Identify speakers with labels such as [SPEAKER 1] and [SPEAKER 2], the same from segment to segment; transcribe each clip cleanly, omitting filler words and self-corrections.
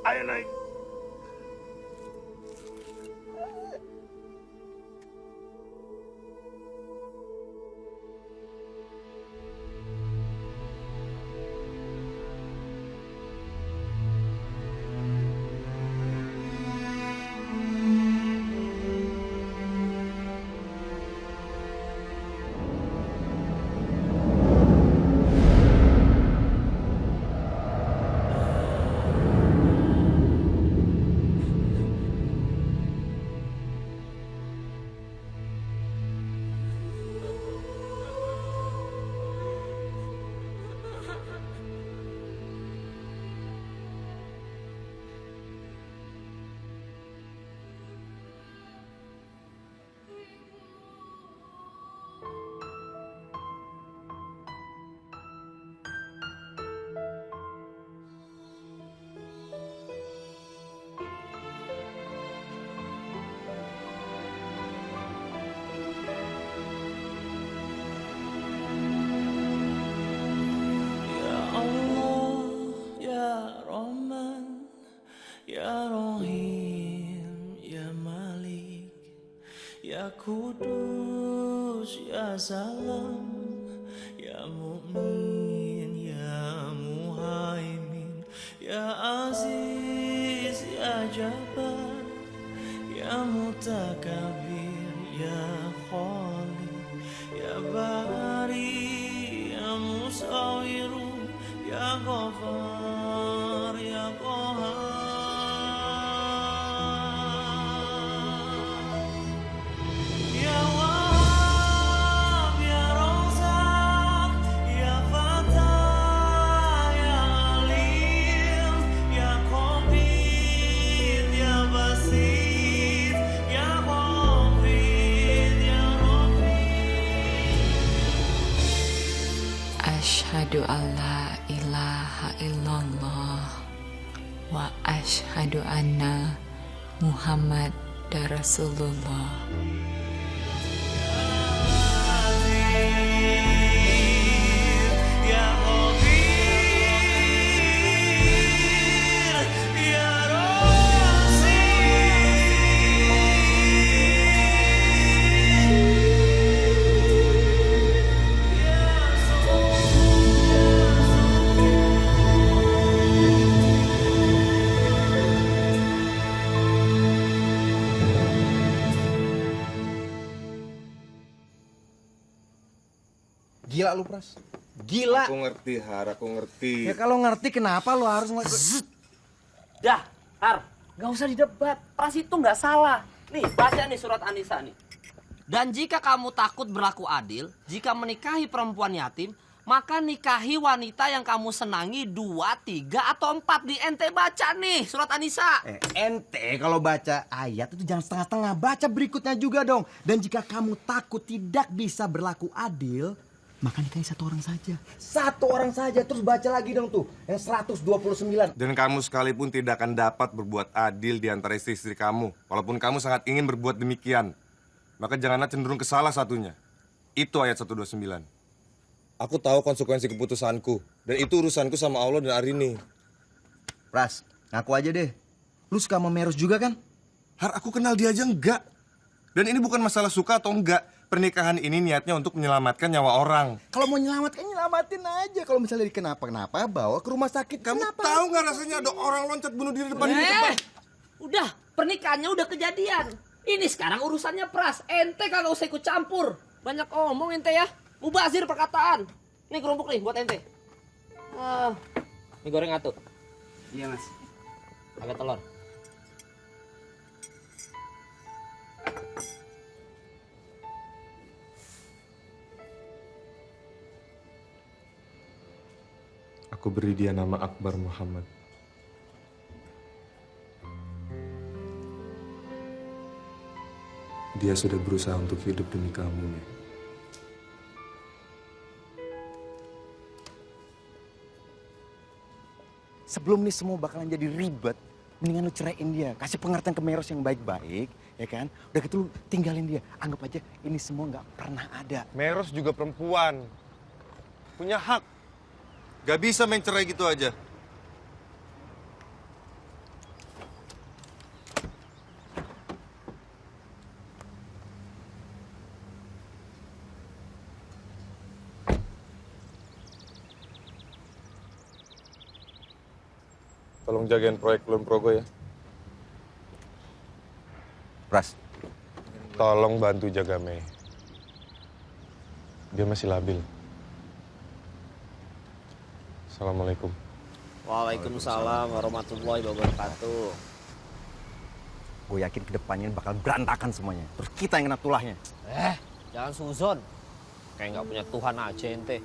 [SPEAKER 1] Ayo naik.
[SPEAKER 2] Ya Rohim, Ya Malik, Ya Kudus, Ya Salam, Ya Mu'min, Ya Muhaimin, Ya Aziz, Ya Jabbar, Ya Mutakabir, Ya Khalik, Ya Bari, Ya Musawiru, Ya Ghafar, Ya Qahar.
[SPEAKER 3] Asyhadu alla ilaha illallah wa asyhadu anna Muhammad Rasulullah.
[SPEAKER 4] Gila lu, Pras. Gila.
[SPEAKER 5] Aku ngerti, Har. Aku ngerti.
[SPEAKER 4] Ya kalau ngerti kenapa lu harus
[SPEAKER 6] Dah, Har. Gak usah didebat. Pras itu nggak salah. Nih, baca nih surat An-Nisa nih. Dan jika kamu takut berlaku adil, jika menikahi perempuan yatim, maka nikahi wanita yang kamu senangi 2, 3, atau 4. Di ente baca nih surat An-Nisa.
[SPEAKER 4] ente kalau baca ayat itu jangan setengah-setengah. Baca berikutnya juga dong. Dan jika kamu takut tidak bisa berlaku adil, maka nikahi 1 orang saja. 1 orang saja. Terus baca lagi dong tuh yang 129.
[SPEAKER 5] Dan kamu sekalipun tidak akan dapat berbuat adil di antara istri-istri kamu. Walaupun kamu sangat ingin berbuat demikian. Maka janganlah cenderung ke salah satunya. Itu ayat 129. Aku tahu konsekuensi keputusanku. Dan itu urusanku sama Allah dan Arini.
[SPEAKER 4] Pras, ngaku aja deh. Lu suka sama Meros juga kan?
[SPEAKER 5] Har, aku kenal dia aja enggak. Dan ini bukan masalah suka atau enggak. Pernikahan ini niatnya untuk menyelamatkan nyawa orang.
[SPEAKER 4] Kalau mau nyelamatin, nyelamatin aja. Kalau misalnya kenapa-kenapa, bawa ke rumah sakit.
[SPEAKER 5] Kamu
[SPEAKER 4] Kenapa?
[SPEAKER 5] tahu nggak rasanya ada orang loncat bunuh diri depan ini?
[SPEAKER 6] Udah, pernikahannya udah kejadian. Ini sekarang urusannya Pras. Ente kagak usah ikut campur. Banyak omong ente ya. Mubazir perkataan. Nih kerupuk nih buat ente. Ini goreng atuh.
[SPEAKER 7] Iya, Mas.
[SPEAKER 6] Pakai telur.
[SPEAKER 5] Aku beri dia nama Akbar Muhammad. Dia sudah berusaha untuk hidup demi kamu, ya.
[SPEAKER 4] Sebelum nih semua bakalan jadi ribet, mendingan lu ceraiin dia. Kasih pengertian ke Meros yang baik-baik, ya kan? Udah gitu lu tinggalin dia. Anggap aja ini semua nggak pernah ada.
[SPEAKER 5] Meros juga perempuan. Punya hak. Gak bisa main cerai gitu aja. Tolong jagain proyek Kulon Progo ya.
[SPEAKER 4] Pras,
[SPEAKER 5] Tolong bantu jaga Mei. Dia masih labil. Assalamualaikum.
[SPEAKER 6] Waalaikumsalam warahmatullahi wabarakatuh.
[SPEAKER 4] gue yakin kedepannya bakal berantakan semuanya. Terus kita yang kena tulahnya.
[SPEAKER 6] Jangan suzon. Kayak nggak punya Tuhan aja ente.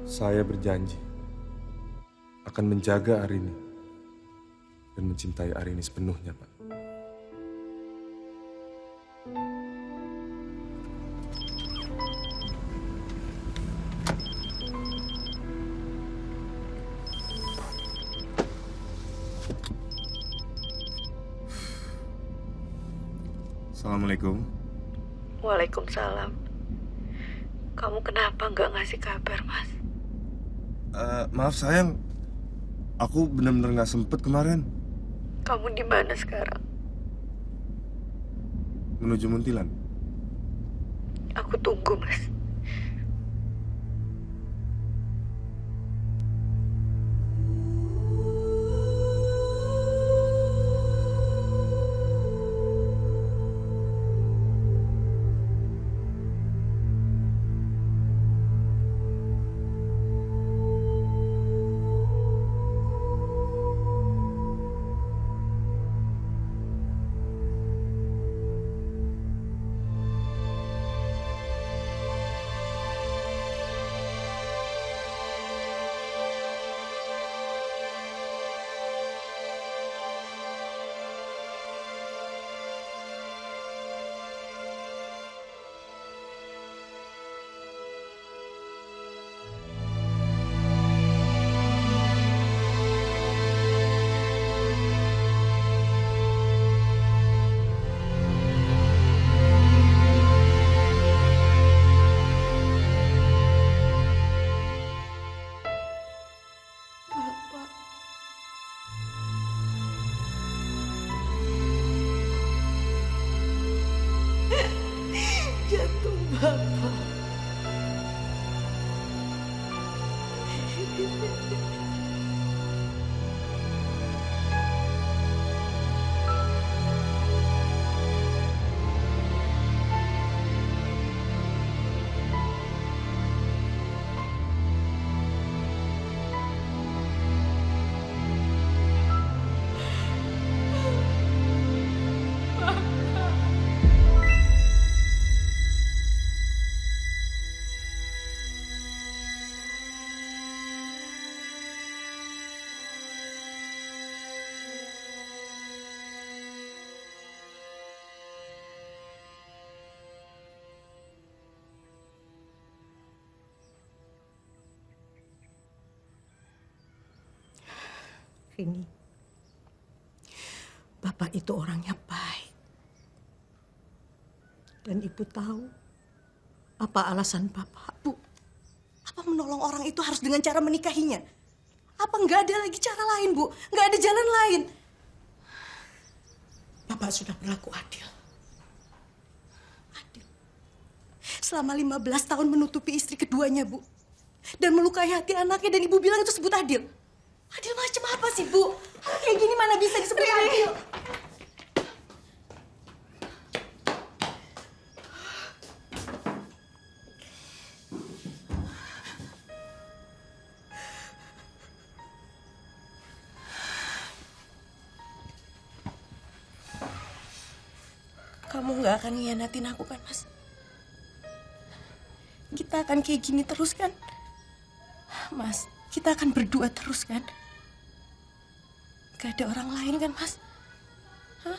[SPEAKER 5] Saya berjanji akan menjaga Arini dan mencintai Arini sepenuhnya, Pak. Assalamualaikum.
[SPEAKER 1] Waalaikumsalam. Kamu kenapa nggak ngasih kabar, Mas?
[SPEAKER 5] Maaf sayang, aku benar-benar nggak sempet kemarin.
[SPEAKER 1] Kamu di mana sekarang?
[SPEAKER 5] Menuju Muntilan.
[SPEAKER 1] Aku tunggu, Mas. Jantung Bapak. Rini, Bapak itu orangnya baik. Dan Ibu tahu apa alasan Bapak, Bu? Apa menolong orang itu harus dengan cara menikahinya? Apa nggak ada lagi cara lain, Bu? Nggak ada jalan lain? Bapak sudah berlaku adil. Adil. Selama 15 tahun menutupi istri keduanya, Bu. Dan melukai hati anaknya, dan Ibu bilang itu sebut adil. Adil macam apa sih, Bu? Kayak gini mana bisa disebut adil? Kamu nggak akan ngianatin aku kan, Mas? Kita akan kayak gini terus kan? Mas, kita akan berdua terus kan? Gak ada orang lain kan, Mas? Hah?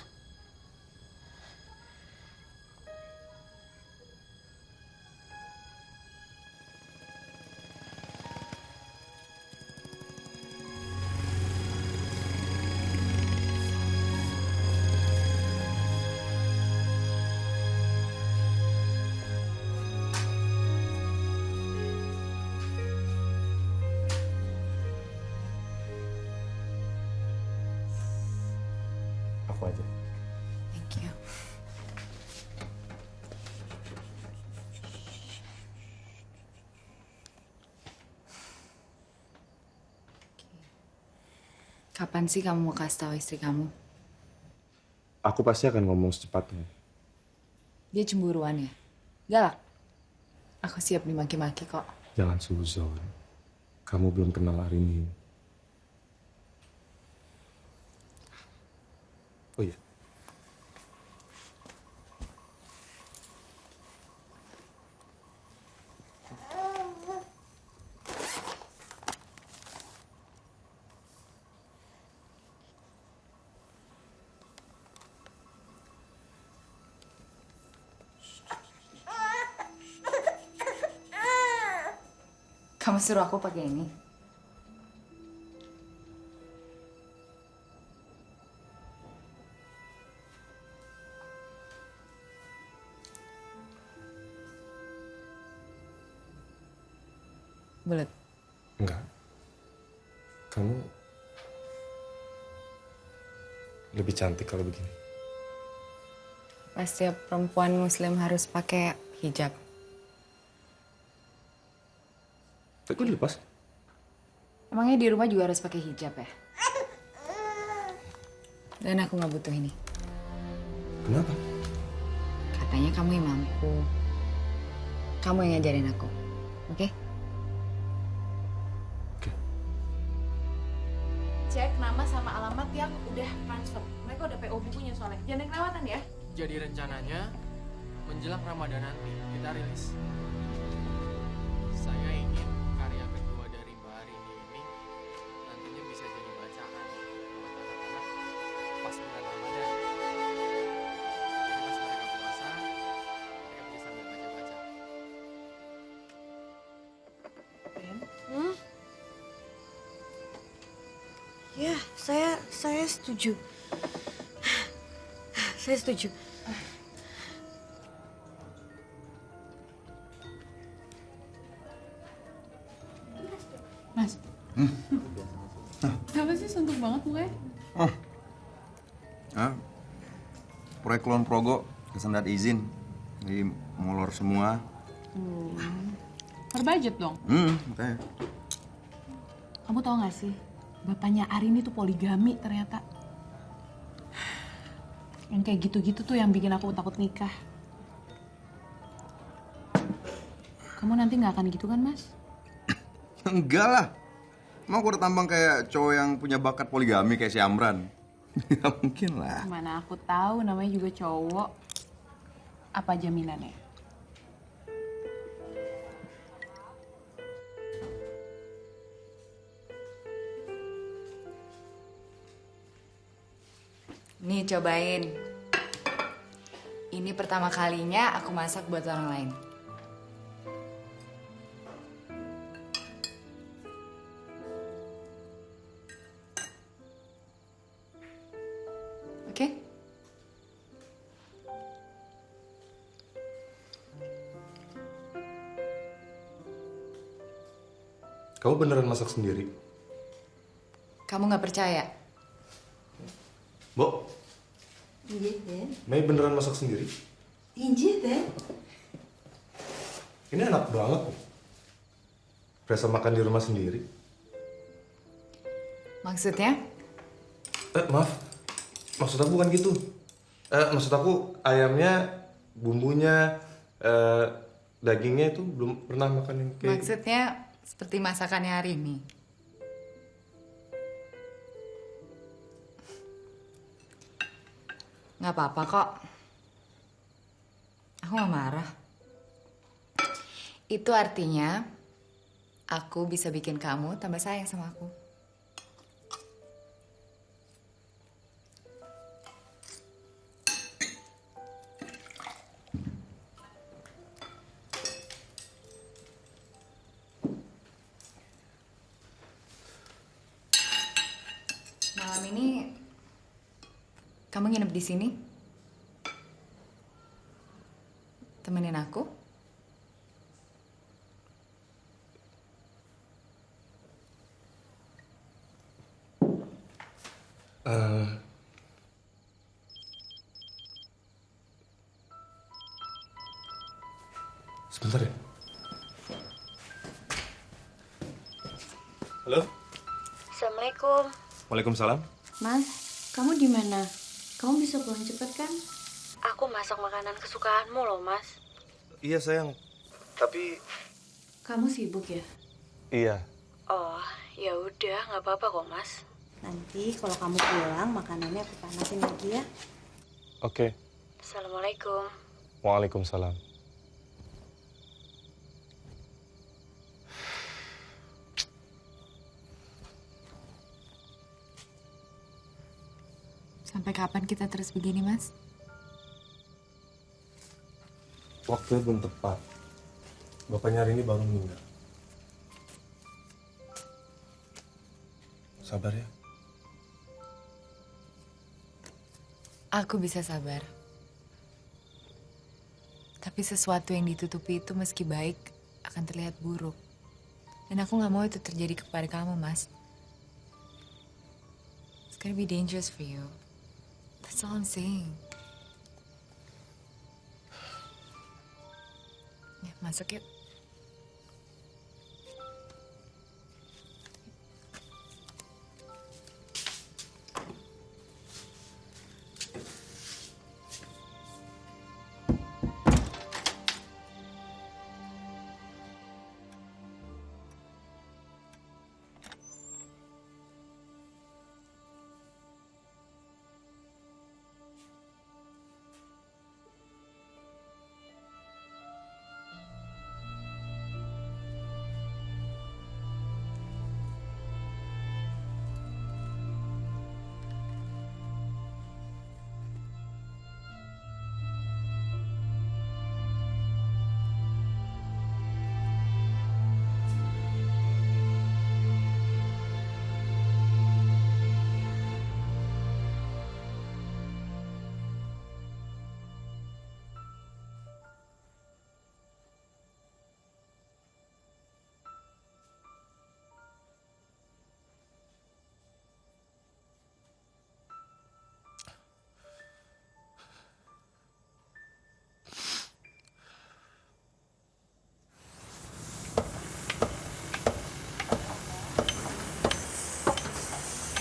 [SPEAKER 5] Aku aja.
[SPEAKER 1] Thank you.
[SPEAKER 3] Kapan sih kamu mau kasih tahu istri kamu?
[SPEAKER 5] Aku pasti akan ngomong secepatnya.
[SPEAKER 3] Dia cemburuan ya? Galak? Aku siap dimaki-maki kok.
[SPEAKER 5] Jangan suzon. Kamu belum kenal Arini. Oh iya.
[SPEAKER 3] Kamu suruh aku pakai ini? Bulat.
[SPEAKER 5] Enggak. Kamu lebih cantik kalau begini.
[SPEAKER 3] Pasti perempuan muslim harus pakai hijab.
[SPEAKER 5] Tapi kok dilepas?
[SPEAKER 3] Emangnya di rumah juga harus pakai hijab ya? Dan aku nggak butuh ini.
[SPEAKER 5] Kenapa?
[SPEAKER 3] Katanya kamu yang mampu. Kamu yang ngajarin aku. Oke?
[SPEAKER 5] Oke.
[SPEAKER 7] Cek nama sama alamat yang udah transfer. Mereka udah PO bukunya soalnya. Jangan yang kelewatan ya.
[SPEAKER 8] Jadi rencananya menjelang Ramadan nanti kita rilis. Saya ingin karya kedua dari Mbak Arini ini nantinya bisa jadi bacaan buat anak-anak pas bulan Ramadan. Jadi pas mereka puasa, mereka bisa sambil baca-baca.
[SPEAKER 1] Ya, saya setuju. Saya setuju.
[SPEAKER 7] Mas. Kenapa sih suntuk banget mukanya?
[SPEAKER 4] Proyek Kulon Progo kesendat izin. Jadi molor semua.
[SPEAKER 7] Per budget dong.
[SPEAKER 4] Makanya.
[SPEAKER 7] Kamu tau gak sih? Bapaknya Arini tuh poligami ternyata. Yang kayak gitu-gitu tuh yang bikin aku takut nikah. Kamu nanti gak akan gitu kan, Mas?
[SPEAKER 4] Enggak lah. Emang aku udah tampang kayak cowok yang punya bakat poligami kayak si Amran. Gak mungkin lah.
[SPEAKER 7] Mana aku tahu namanya juga cowok. Apa jaminannya?
[SPEAKER 3] Nih cobain. Ini pertama kalinya aku masak buat orang lain. Oke?
[SPEAKER 5] Kamu beneran masak sendiri?
[SPEAKER 3] Kamu nggak percaya?
[SPEAKER 5] Bo,
[SPEAKER 1] Iya, Den.
[SPEAKER 5] Mei beneran masak sendiri?
[SPEAKER 1] Iya, Den.
[SPEAKER 5] Ini enak banget. Berasa makan di rumah sendiri.
[SPEAKER 3] Maksudnya?
[SPEAKER 5] Maaf. Maksud aku bukan gitu. Maksud aku ayamnya, bumbunya, dagingnya itu belum pernah makan yang kayak...
[SPEAKER 3] Maksudnya seperti masakannya hari ini. Nggak apa-apa kok. Aku nggak marah. Itu artinya aku bisa bikin kamu tambah sayang sama aku. Malam ini kamu nginep di sini? Temenin aku?
[SPEAKER 5] Sebentar ya. Halo?
[SPEAKER 1] Assalamualaikum.
[SPEAKER 5] Waalaikumsalam.
[SPEAKER 1] Mas, kamu di mana? Kamu bisa pulang cepet kan? Aku masak makanan kesukaanmu loh, Mas.
[SPEAKER 5] Iya sayang, tapi...
[SPEAKER 1] Kamu sibuk ya?
[SPEAKER 5] Iya.
[SPEAKER 1] Oh, ya udah, nggak apa-apa kok, Mas. Nanti kalau kamu pulang, makanannya aku panasin lagi ya.
[SPEAKER 5] Oke.
[SPEAKER 1] Assalamualaikum.
[SPEAKER 5] Waalaikumsalam.
[SPEAKER 3] Sampai kapan kita terus begini, Mas?
[SPEAKER 5] Waktunya belum tepat. Bapaknya hari ini baru meninggal. Sabar ya.
[SPEAKER 3] Aku bisa sabar. Tapi sesuatu yang ditutupi itu meski baik akan terlihat buruk. Dan aku nggak mau itu terjadi kepada kamu, Mas. It's gonna be dangerous for you. That's all I'm saying. Ya, masuk yuk.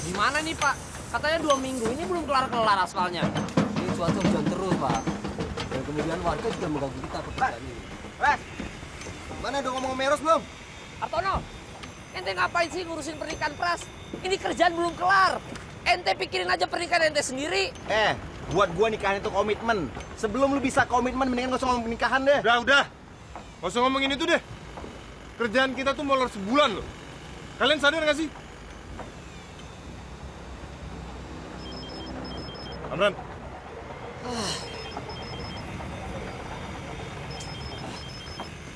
[SPEAKER 6] Gimana nih Pak? Katanya 2 minggu ini belum kelar-kelar aspalnya.
[SPEAKER 9] Ini cuaca hujan terus, Pak. Dan kemudian warga juga mengganggu kita pekerjaan ini.
[SPEAKER 4] Mana udah ngomong sama Eros belum?
[SPEAKER 6] Artono, ente ngapain sih ngurusin pernikahan Pras? Ini kerjaan belum kelar. Ente pikirin aja pernikahan ente sendiri.
[SPEAKER 4] Buat gua nikahan itu komitmen. Sebelum lu bisa komitmen, mendingan gak usah ngomong nikahan deh.
[SPEAKER 5] Udah. Gak usah ngomongin itu deh. Kerjaan kita tuh molor sebulan loh. Kalian sadar gak sih? Amran.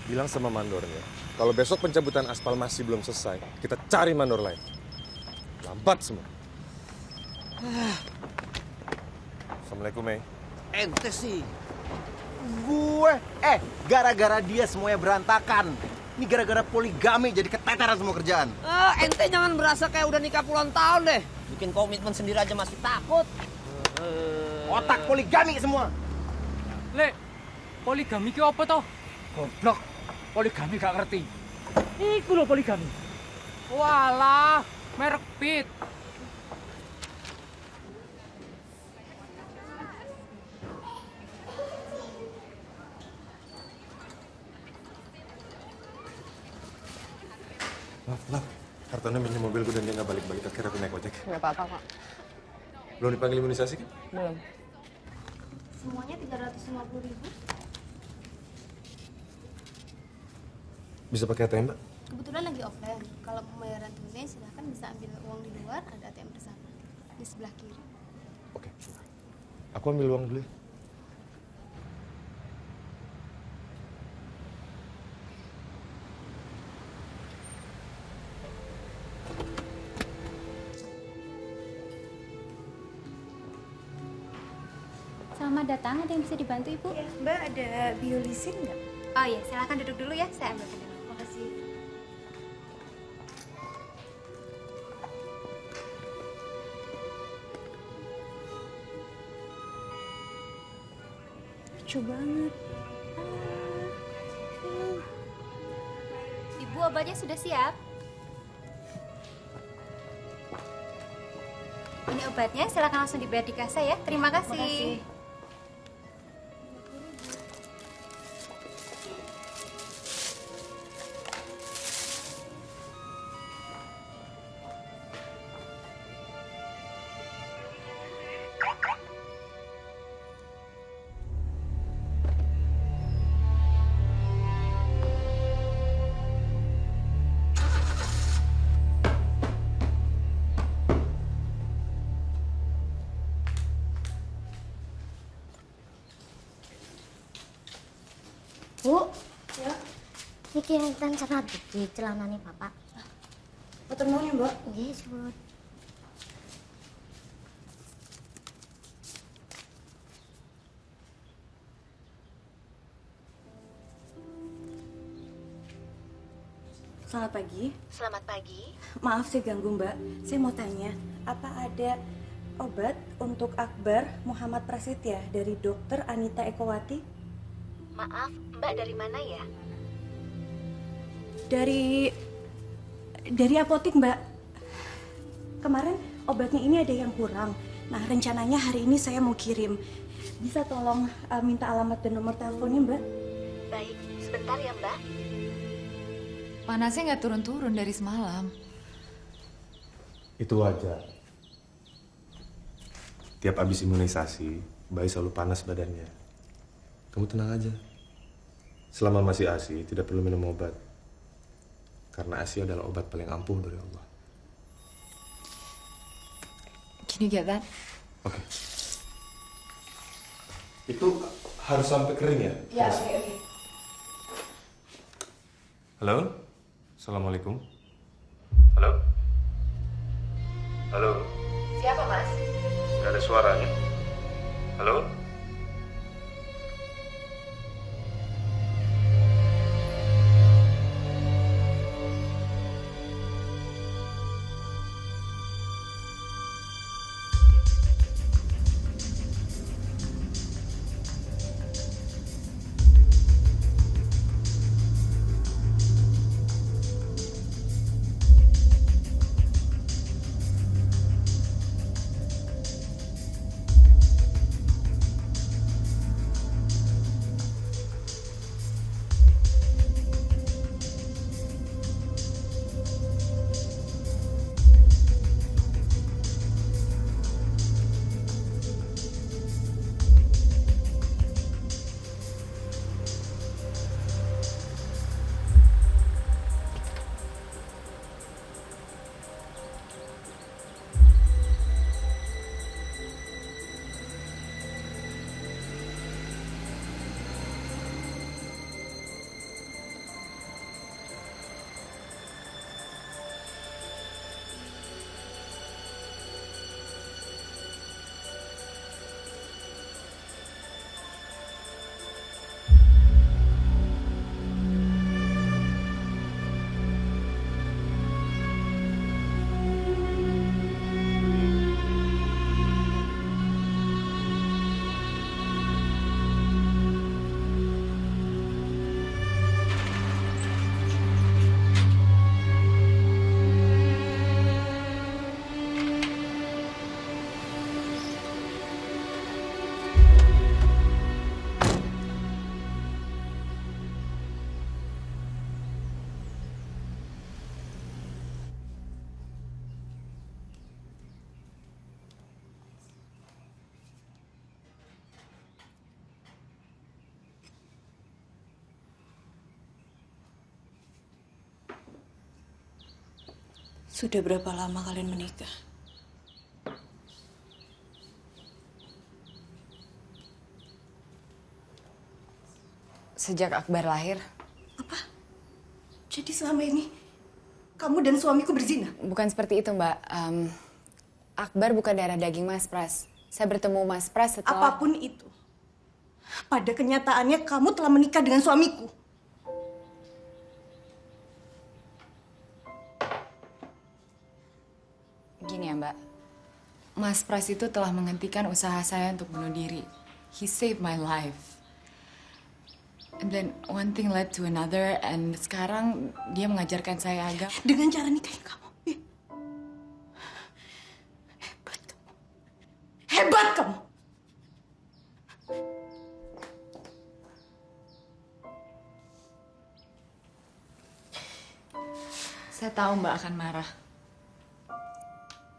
[SPEAKER 5] Bilang sama mandornya, kalau besok pencabutan aspal masih belum selesai, kita cari mandor lain. Lambat semua. Assalamualaikum, Mei.
[SPEAKER 6] Ente sih.
[SPEAKER 4] Gue, gara-gara dia semuanya berantakan. Ini gara-gara poligami jadi keteteran semua kerjaan.
[SPEAKER 6] Ente jangan berasa kayak udah nikah puluhan tahun deh. Bikin komitmen sendiri aja masih takut.
[SPEAKER 4] Otak poligami semua.
[SPEAKER 8] Le, poligami ki apa toh? Goblok. Poligami gak ngerti. Iku lho poligami. Walah, merek Pit.
[SPEAKER 5] Maaf. Hartono minjem mobilku dan dia nggak balik-balik. Akhirnya aku naik ojek.
[SPEAKER 3] Nggak apa-apa, Pak.
[SPEAKER 5] Belum dipanggil imunisasi kan?
[SPEAKER 3] Belum.
[SPEAKER 1] Semuanya 350.000.
[SPEAKER 5] Bisa pakai ATM, Mbak?
[SPEAKER 10] Kebetulan lagi offline. Kalau pembayaran tunai silahkan bisa ambil uang di luar, ada ATM bersama di sebelah kiri.
[SPEAKER 5] Oke. Aku ambil uang dulu ya.
[SPEAKER 10] Selamat datang, ada yang bisa dibantu Ibu?
[SPEAKER 1] Ya, Mbak ada biolisin nggak?
[SPEAKER 10] Oh iya, silahkan duduk dulu ya, saya ambilkan dulu.
[SPEAKER 1] Makasih. Lucu banget.
[SPEAKER 10] Ibu, obatnya sudah siap. obatnya, silakan langsung dibayar di kasa ya. Terima kasih.
[SPEAKER 1] Makasih.
[SPEAKER 11] Bu, ya. Niki enten cenah di celanane Bapak.
[SPEAKER 1] Mboten nuwun ya, Mbak.
[SPEAKER 11] Nggih, suwun.
[SPEAKER 1] Selamat pagi.
[SPEAKER 11] Selamat pagi.
[SPEAKER 1] Maaf saya ganggu, Mbak. Saya mau tanya, apa ada obat untuk Akbar Muhammad Prasetya dari Dokter Anita Ekowati?
[SPEAKER 11] Maaf, Mbak dari mana ya?
[SPEAKER 1] Dari apotik, Mbak. Kemarin obatnya ini ada yang kurang. Nah, rencananya hari ini saya mau kirim. Bisa tolong minta alamat dan nomor teleponnya, Mbak?
[SPEAKER 11] Baik, sebentar ya Mbak.
[SPEAKER 3] Panasnya nggak turun-turun dari semalam.
[SPEAKER 5] Itu wajar. Tiap habis imunisasi, bayi selalu panas badannya. Kamu tenang aja. Selama masih ASI, tidak perlu minum obat. Karena ASI adalah obat paling ampuh dari Allah.
[SPEAKER 3] Can you get that?
[SPEAKER 5] Oke. Itu harus sampai kering ya?
[SPEAKER 1] Ya, oke.
[SPEAKER 5] Halo? Assalamualaikum. Halo? Halo?
[SPEAKER 3] Siapa, Mas?
[SPEAKER 5] Gak ada suaranya. Halo?
[SPEAKER 1] Sudah berapa lama kalian menikah?
[SPEAKER 3] Sejak Akbar lahir.
[SPEAKER 1] Apa? Jadi selama ini kamu dan suamiku berzina?
[SPEAKER 3] Bukan seperti itu, Mbak. Akbar bukan darah daging Mas Pras. Saya bertemu Mas Pras setelah...
[SPEAKER 1] Apapun itu, pada kenyataannya kamu telah menikah dengan suamiku.
[SPEAKER 3] Gini ya, Mbak. Mas Pras itu telah menghentikan usaha saya untuk bunuh diri. He saved my life. And then one thing led to another, and sekarang dia mengajarkan saya agama.
[SPEAKER 1] Dengan cara nikahin kamu. Hebat kamu. Hebat kamu.
[SPEAKER 3] Saya tahu Mbak akan marah.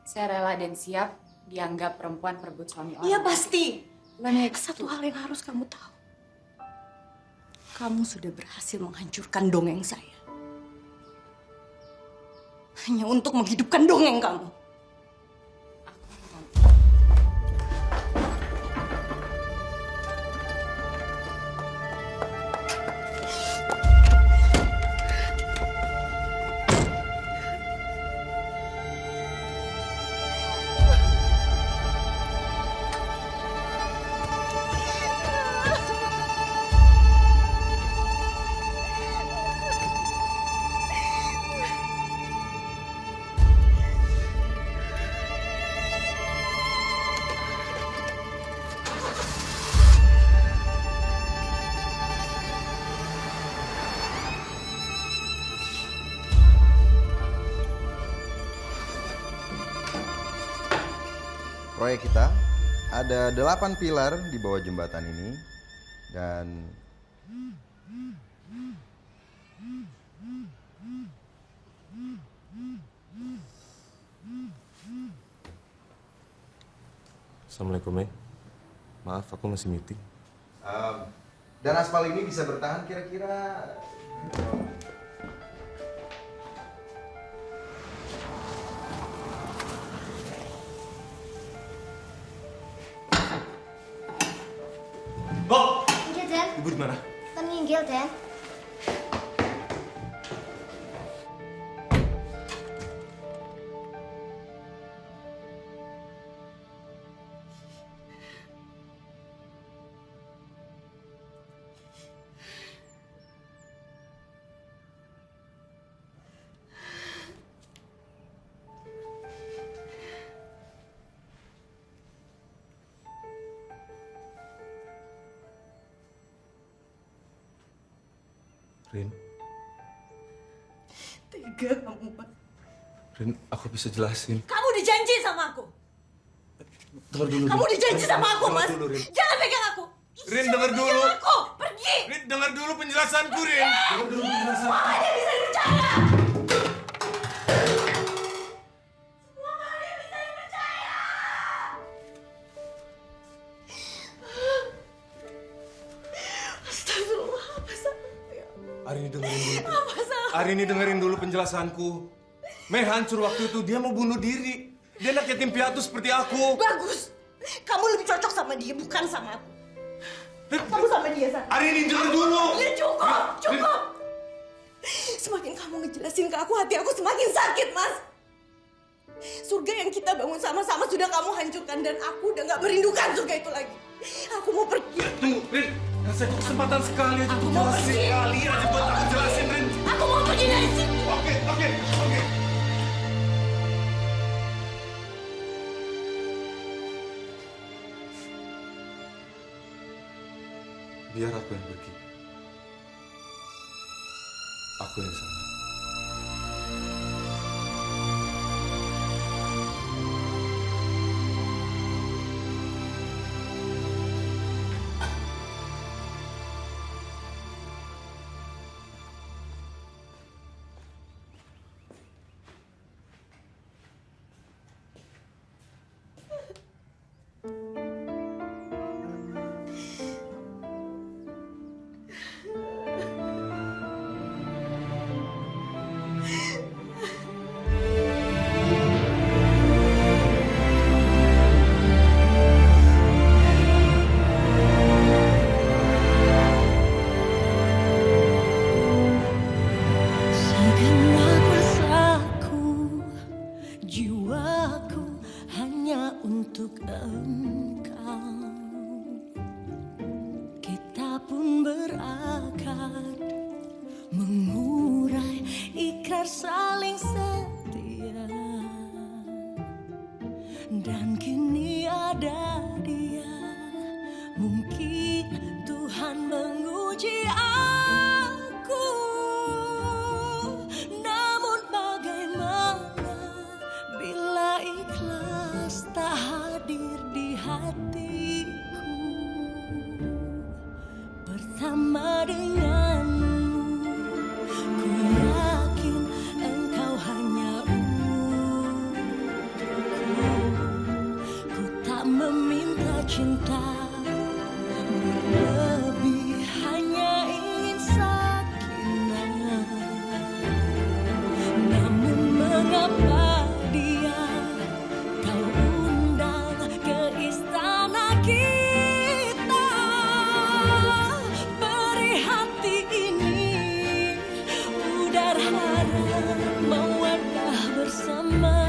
[SPEAKER 3] Saya rela dan siap dianggap perempuan perebut suami orang.
[SPEAKER 1] Iya pasti.
[SPEAKER 3] Let me
[SPEAKER 1] Satu hal yang harus kamu tahu. Kamu sudah berhasil menghancurkan dongeng saya. Hanya untuk menghidupkan dongeng kamu.
[SPEAKER 4] Proyek kita ada 8 pilar di bawah jembatan ini dan
[SPEAKER 5] Assalamualaikum, Mei. Maaf, aku masih meeting.
[SPEAKER 4] dan aspal ini bisa bertahan kira-kira
[SPEAKER 5] Bo,
[SPEAKER 10] Inggil, Den.
[SPEAKER 5] ibu di mana?
[SPEAKER 10] Kita menginggil, Den.
[SPEAKER 5] Rin,
[SPEAKER 1] Tega kamu, Mas.
[SPEAKER 5] Rin, aku bisa jelasin.
[SPEAKER 1] Kamu udah janji sama aku.
[SPEAKER 5] Dengar dulu.
[SPEAKER 1] Kamu udah janji sama aku, Mas.
[SPEAKER 5] Dengar dulu, Rin.
[SPEAKER 1] Jangan pegang aku.
[SPEAKER 5] Rin, dengar dulu.
[SPEAKER 1] Pegang aku. Pergi.
[SPEAKER 5] Rin, dengar dulu penjelasanku, Rin. Dengar dulu penjelasanku.
[SPEAKER 1] Mama dia bisa dipercaya. Astagfirullah, apa salahnya?
[SPEAKER 5] Arini dengerin dulu. Arini dengerin dulu penjelasanku. Mei hancur waktu itu, dia mau bunuh diri. Dia anak yatim piatu seperti aku.
[SPEAKER 1] Bagus. Kamu lebih cocok sama dia, bukan sama aku. Kamu sama dia, San.
[SPEAKER 5] Arini denger dulu.
[SPEAKER 1] Ya cukup, cukup. Semakin kamu ngejelasin ke aku, hati aku semakin sakit, Mas. Surga yang kita bangun sama-sama sudah kamu hancurkan dan aku udah gak merindukan surga itu lagi. Aku mau pergi.
[SPEAKER 5] Tunggu, Rin. Kasih aku kesempatan sekali aja
[SPEAKER 1] Aku
[SPEAKER 5] untuk
[SPEAKER 1] mau
[SPEAKER 5] jelasin.
[SPEAKER 1] pergi.
[SPEAKER 5] Sekali aja buat aku jelasin, Rin.
[SPEAKER 1] Aku mau pergi dari sini.
[SPEAKER 5] Oke. Biar aku yang pergi. Aku yang salah.
[SPEAKER 1] Segenap rasaku, jiwaku hanya untuk engkau. Kita pun berakad mengurai ikrar saling setia. Dan kini ada dia, mungkin Tuhan menguji aku. Namun bagaimana bila ikhlas tak hadir di hati. berharap mawadah bersama.